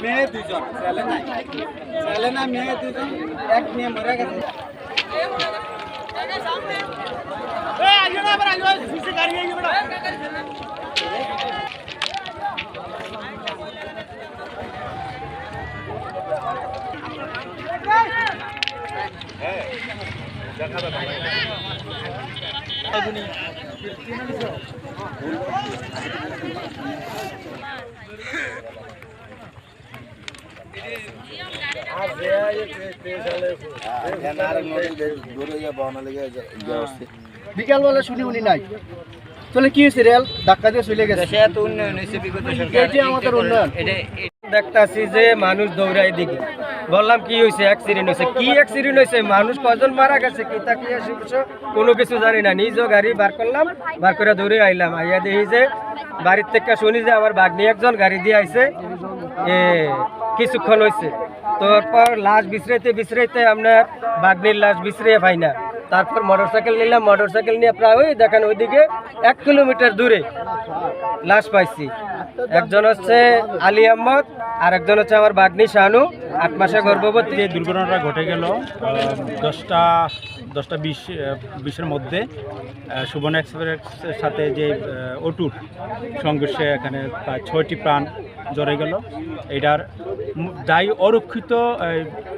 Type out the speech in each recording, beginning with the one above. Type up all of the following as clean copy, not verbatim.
মেয়ে দুজন, ছেলে না মেয়ে দুজন, এক মেয়ে মরে গেছে। বিকাল বেলা শুনি উনি নাই, চলে কি হয়েছে? রেল ধাক্কা দিয়ে চলে গেছে। আমাদের উন্নয়ন দেখতেছি যে মানুষ দৌড়াই দিকে, বললাম কি হয়েছে, অ্যাক্সিডেন্ট হয়েছে। কি অ্যাক্সিডেন্ট হয়েছে, মানুষ কজন মারা গেছে, কি তা কি কোনো কিছু জানি না। নিজেও গাড়ি বার করলাম, বার করে দৌড়ে আইলাম। আইয়া দেখি যে বাড়ির থেকে শুনি যে আমার ভাগ্নি একজন গাড়ি দিয়ে আইছে, কিছুক্ষণ হয়েছে। তারপর লাশ বিছরাইতে আপনার ভাগ্নির লাশ বিছরিয়ে পাই না। তারপর মোটরসাইকেল নিলাম, মোটরসাইকেল নিয়ে প্রায় ওই দেখেন ওইদিকে 1 কিলোমিটার দূরে লাশ পাইছি। একজন হচ্ছে আলী আহমদ, আর একজন হচ্ছে আমার ভাগ্নি শানু, 8 মাসে গর্ভবতী। যে দুর্ঘটনাটা ঘটে গেল 10:20-এর মধ্যে সুবর্ণ এক্সপ্রেসের সাথে যে অটুট সংঘর্ষে এখানে প্রায় 6টি প্রাণ জড়ে গেল। এটার দায়ী অরক্ষিত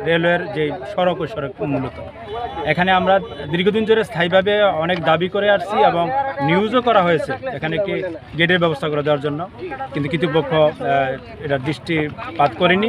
রেলওয়ের যে সড়ক মূলত। এখানে আমরা দীর্ঘদিন ধরে স্থায়ীভাবে অনেক দাবি করে আসছি এবং নিউজও করা হয়েছে এখানে একটি গেটের ব্যবস্থা করে দেওয়ার জন্য, কিন্তু কর্তৃপক্ষ এটা দৃষ্টিপাত করেনি।